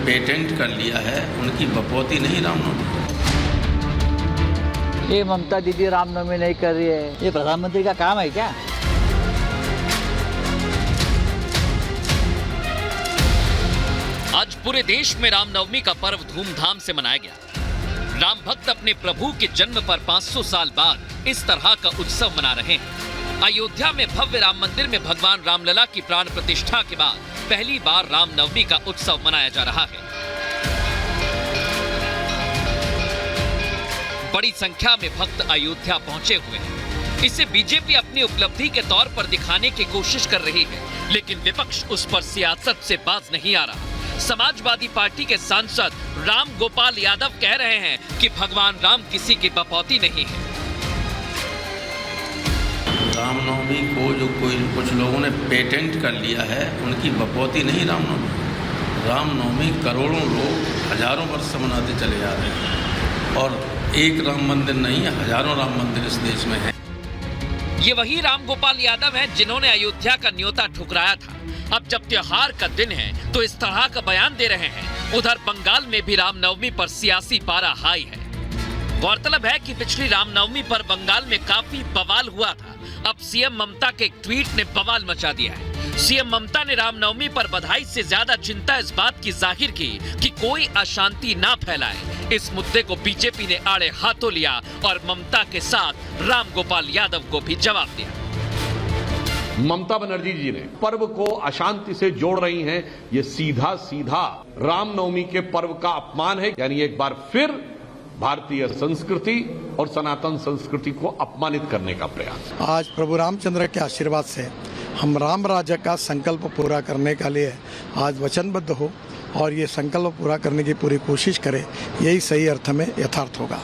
Patent कर लिया है, उनकी बपौती नहीं रामनवमी। ये ममता दीदी रामनवमी नहीं कर रही है, ये प्रधानमंत्री का काम है क्या? आज पूरे देश में रामनवमी का पर्व धूमधाम से मनाया गया। राम भक्त अपने प्रभु के जन्म पर 500 साल बाद इस तरह का उत्सव मना रहे हैं। अयोध्या में भव्य राम मंदिर में भगवान रामलला की प्राण प्रतिष्ठा के बाद पहली बार रामनवमी का उत्सव मनाया जा रहा है। बड़ी संख्या में भक्त अयोध्या पहुंचे हुए हैं। इसे बीजेपी अपनी उपलब्धि के तौर पर दिखाने की कोशिश कर रही है, लेकिन विपक्ष उस पर सियासत से बाज नहीं आ रहा। समाजवादी पार्टी के सांसद राम गोपाल यादव कह रहे हैं कि भगवान राम किसी की बपौती नहीं है। रामनवमी को जो कुछ लोगों ने पेटेंट कर लिया है, उनकी बपौती नहीं रामनवमी। रामनवमी करोड़ों लोग हजारों वर्ष से मनाते चले जा रहे हैं और एक राम मंदिर नहीं, हजारों राम मंदिर इस देश में है। ये वही राम गोपाल यादव हैं जिन्होंने अयोध्या का न्योता ठुकराया था। अब जब त्योहार का दिन है तो इस तरह का बयान दे रहे हैं। उधर बंगाल में भी रामनवमी पर सियासी पारा हाई है। गौरतलब है कि पिछली रामनवमी पर बंगाल में काफी बवाल हुआ था। अब सीएम ममता के एक ट्वीट ने बवाल मचा दिया है। सीएम ममता ने रामनवमी पर बधाई से ज्यादा चिंता इस बात की जाहिर की कि कोई अशांति ना फैलाए। इस मुद्दे को बीजेपी ने आड़े हाथों लिया और ममता के साथ राम गोपाल यादव को भी जवाब दिया। ममता बनर्जी जी ने पर्व को अशांति से जोड़ रही हैं। ये सीधा सीधा रामनवमी के पर्व का अपमान है। यानी एक बार फिर भारतीय संस्कृति और सनातन संस्कृति को अपमानित करने का प्रयास। आज प्रभु रामचंद्र के आशीर्वाद से हम राम राज्य का संकल्प पूरा करने के लिए आज वचनबद्ध हो और ये संकल्प पूरा करने की पूरी कोशिश करें, यही सही अर्थ में यथार्थ होगा।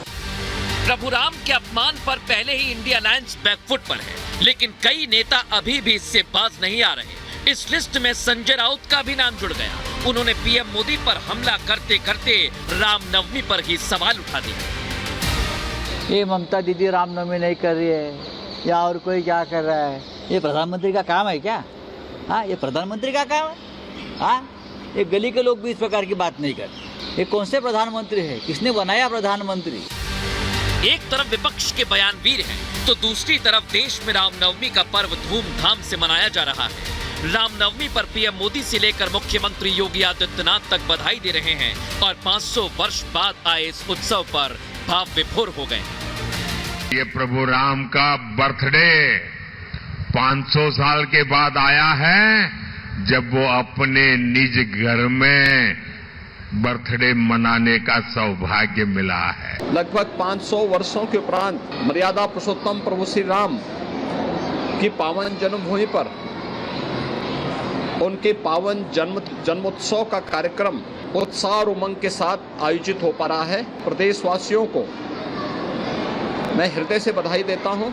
प्रभु राम के अपमान पर पहले ही इंडिया अलायंस बैकफुट पर है, लेकिन कई नेता अभी भी इससे बाज नहीं आ रहे। इस लिस्ट में संजय राउत का भी नाम जुड़ गया। उन्होंने पीएम मोदी पर हमला करते करते रामनवमी पर ही सवाल उठा दिया। ये ममता दीदी रामनवमी नहीं कर रही है या और कोई क्या कर रहा है, ये प्रधानमंत्री का काम है क्या? हाँ, ये प्रधानमंत्री का काम है। हाँ, ये गली के लोग भी इस प्रकार की बात नहीं करते। ये कौन से प्रधानमंत्री है, किसने बनाया प्रधानमंत्री? एक तरफ विपक्ष के बयान वीर हैं, तो दूसरी तरफ देश में रामनवमी का पर्व धूमधाम से मनाया जा रहा है। रामनवमी पर पीएम मोदी से लेकर मुख्यमंत्री योगी आदित्यनाथ तक बधाई दे रहे हैं और 500 वर्ष बाद आए इस उत्सव पर भाव विभोर हो गए। ये प्रभु राम का बर्थडे 500 साल के बाद आया है, जब वो अपने निज घर में बर्थडे मनाने का सौभाग्य मिला है। लगभग 500 वर्षों के उपरांत मर्यादा पुरुषोत्तम प्रभु श्री राम की पावन जन्मभूमि पर उनके पावन जन्मोत्सव का कार्यक्रम उत्साह और उमंग के साथ आयोजित हो पा रहा है। प्रदेशवासियों को मैं हृदय से बधाई देता हूं।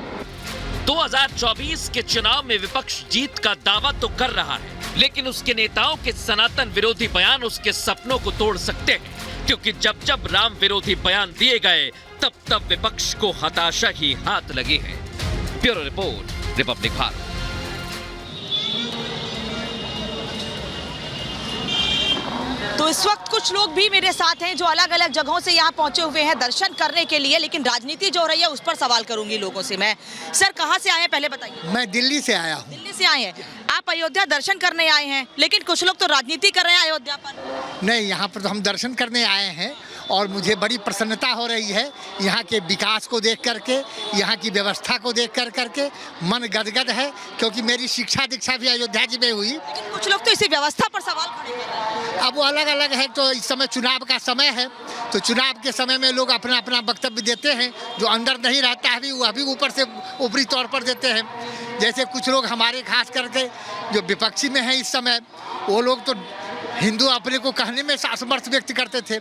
2024 के चुनाव में विपक्ष जीत का दावा तो कर रहा है, लेकिन उसके नेताओं के सनातन विरोधी बयान उसके सपनों को तोड़ सकते हैं, क्योंकि जब जब राम विरोधी बयान दिए गए तब तब विपक्ष को हताशा ही हाथ लगी है। Bureau report, Republic Bharat. तो इस वक्त कुछ लोग भी मेरे साथ हैं जो अलग अलग जगहों से यहाँ पहुंचे हुए हैं दर्शन करने के लिए, लेकिन राजनीति जो हो रही है उस पर सवाल करूंगी लोगों से मैं। सर, कहाँ से आए हैं पहले बताइए? मैं दिल्ली से आया हूँ। दिल्ली से आए हैं आप, अयोध्या दर्शन करने आए हैं, लेकिन कुछ लोग तो राजनीति कर रहे हैं अयोध्या पर। नहीं, यहाँ पर तो हम दर्शन करने आए हैं और मुझे बड़ी प्रसन्नता हो रही है यहाँ के विकास को देख करके, यहाँ की व्यवस्था को देख करके मन गदगद है, क्योंकि मेरी शिक्षा दीक्षा भी अयोध्या जी में हुई। लेकिन कुछ लोग तो इसी व्यवस्था पर सवाल खड़े कर रहे हैं। अब वो अलग अलग है, तो इस समय चुनाव का समय है, तो चुनाव के समय में लोग अपना अपना वक्तव्य देते हैं। जो अंदर नहीं रहता है वह भी ऊपर से ऊपरी तौर पर देते हैं। जैसे कुछ लोग हमारे खास करके जो विपक्षी में हैं इस समय, वो लोग तो हिंदू अपने को कहने में असमर्थ व्यक्त करते थे,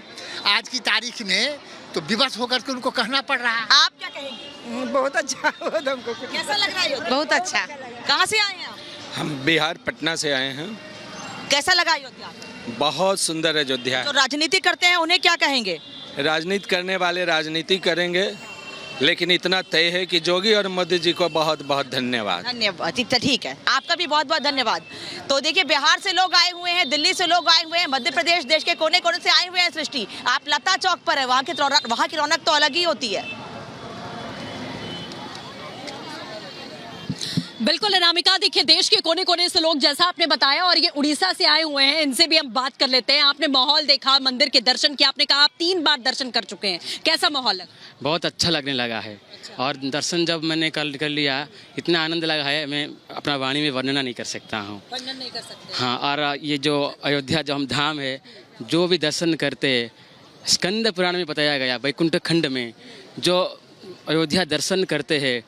आज की तारीख में तो विवश होकर के उनको कहना पड़ रहा है। आप क्या कहेंगे? बहुत अच्छा, कैसा लग रहा है? बहुत अच्छा। कहाँ से आए हैं आप? हम बिहार पटना से आए हैं। कैसा लगा अयोध्या? बहुत सुंदर अयोध्या है। जो राजनीति करते हैं उन्हें क्या कहेंगे? राजनीति करने वाले राजनीति करेंगे लेकिन इतना तय है कि योगी और मोदी जी को बहुत बहुत धन्यवाद। धन्यवाद, ठीक है, आपका भी बहुत बहुत धन्यवाद। तो देखिए, बिहार से लोग आए हुए हैं, दिल्ली से लोग आए हुए हैं, मध्य प्रदेश देश के कोने कोने से आए हुए हैं। सृष्टि, आप लता चौक पर है, वहाँ की रौनक तो अलग ही होती है। बिल्कुल अनामिका, देखिए देश के कोने कोने से लोग, जैसा आपने बताया, और ये उड़ीसा से आए हुए हैं, इनसे भी हम बात कर लेते हैं। आपने माहौल देखा, मंदिर के दर्शन किया, आपने कहा आप 3 बार दर्शन कर चुके हैं, कैसा माहौल लगा? बहुत अच्छा लगने लगा है। और दर्शन जब मैंने कर लिया, इतना आनंद लगा है, मैं अपना वाणी में वर्णन नहीं कर सकता हूँ। वर्णन नहीं कर सकते। हाँ, और ये जो अयोध्या जो हम धाम है, जो भी दर्शन करते, स्कंद पुराण में बताया गया, वैकुंठ खंड में जो अयोध्या दर्शन करते हैं,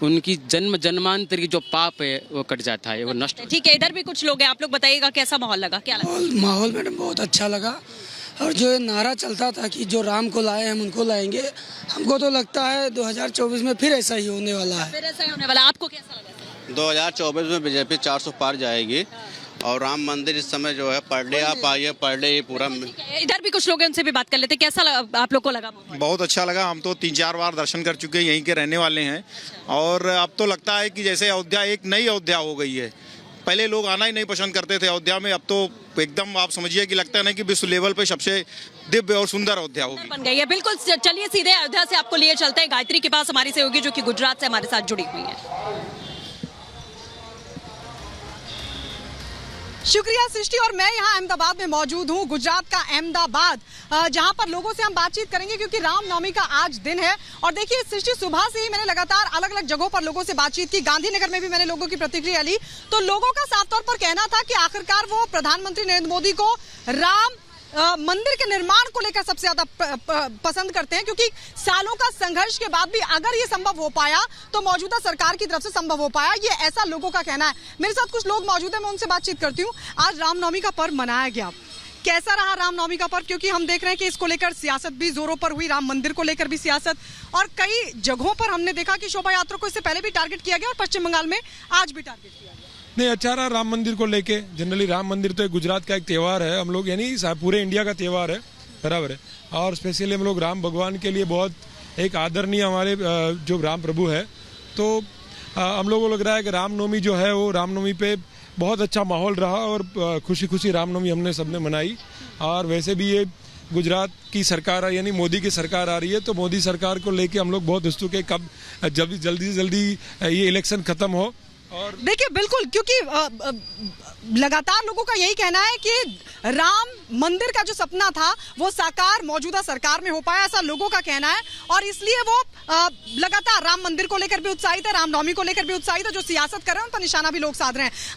उनकी जन्म जन्मांतर की जो पाप है वो कट जाता है, वो नष्ट। ठीक है, इधर भी कुछ लोग हैं, आप लोग बताइएगा कैसा माहौल लगा, क्या लगा? माहौल मैडम बहुत अच्छा लगा। और जो नारा चलता था कि जो राम को लाए हम उनको लाएंगे, हमको तो लगता है 2024 में फिर ऐसा ही होने वाला है। फिर ऐसा ही होने वाला, आपको कैसा लगा? 2024 में बीजेपी 400 पार जाएगी और राम मंदिर इस समय जो है पर डे आप आइए, पर डे पूरा। इधर भी कुछ लोग हैं, उनसे भी बात कर लेते हैं, कैसा आप लोग को लगा? बहुत अच्छा लगा। हम तो 3-4 बार दर्शन कर चुके हैं, यहीं के रहने वाले हैं, और अब तो लगता है कि जैसे अयोध्या एक नई अयोध्या हो गई है। पहले लोग आना ही नहीं पसंद करते थे अयोध्या में, अब तो एकदम आप समझिए कि लगता है ना कि विश्व लेवल पे सबसे दिव्य और सुंदर अयोध्या होगी, बन गई है। बिल्कुल, चलिए सीधे अयोध्या से आपको लिए चलते हैं गायत्री के पास, हमारी सहयोगी जो कि गुजरात से हमारे साथ जुड़ी हुई है। शुक्रिया सृष्टि। और मैं यहाँ अहमदाबाद में मौजूद हूँ, गुजरात का अहमदाबाद, जहाँ पर लोगों से हम बातचीत करेंगे क्योंकि रामनवमी का आज दिन है। और देखिए सृष्टि, सुबह से ही मैंने लगातार अलग अलग जगहों पर लोगों से बातचीत की। गांधीनगर में भी मैंने लोगों की प्रतिक्रिया ली, तो लोगों का साफ तौर पर कहना था कि आखिरकार वो प्रधानमंत्री नरेंद्र मोदी को राम मंदिर के निर्माण को लेकर सबसे ज्यादा पसंद करते हैं, क्योंकि सालों का संघर्ष के बाद भी अगर ये संभव हो पाया तो मौजूदा सरकार की तरफ से संभव हो पाया, ये ऐसा लोगों का कहना है। मेरे साथ कुछ लोग मौजूद हैं, मैं उनसे बातचीत करती हूँ। आज रामनवमी का पर्व मनाया गया, कैसा रहा रामनवमी का पर्व? क्योंकि हम देख रहे हैं कि इसको लेकर सियासत भी जोरों पर हुई, राम मंदिर को लेकर भी सियासत, और कई जगहों पर हमने देखा कि शोभा यात्रा को इससे पहले भी टारगेट किया गया और पश्चिम बंगाल में आज भी टारगेट किया गया। नहीं, अच्छा रहा राम मंदिर को लेके। जनरली राम मंदिर तो गुजरात का एक त्यौहार है, हम लोग यानी पूरे इंडिया का त्यौहार है, बराबर है। और स्पेशली हम लोग राम भगवान के लिए बहुत एक आदरणीय हमारे जो राम प्रभु है, तो हम लोगों को लग रहा है कि रामनवमी जो है वो रामनवमी पे बहुत अच्छा माहौल रहा और खुशी खुशी रामनवमी हमने सबने मनाई। और वैसे भी ये गुजरात की सरकार यानी मोदी की सरकार आ रही है, तो मोदी सरकार को लेके हम लोग बहुत उत्सुक है कब जल्दी से जल्दी ये इलेक्शन खत्म हो। और देखिए बिल्कुल, क्योंकि लगातार लोगों का यही कहना है कि राम मंदिर का जो सपना था वो साकार मौजूदा सरकार में हो पाया, ऐसा लोगों का कहना है। और इसलिए वो लगातार राम मंदिर को लेकर भी उत्साहित है, रामनवमी को लेकर भी उत्साहित है। जो सियासत कर रहे हैं उन पर निशाना भी लोग साध रहे हैं।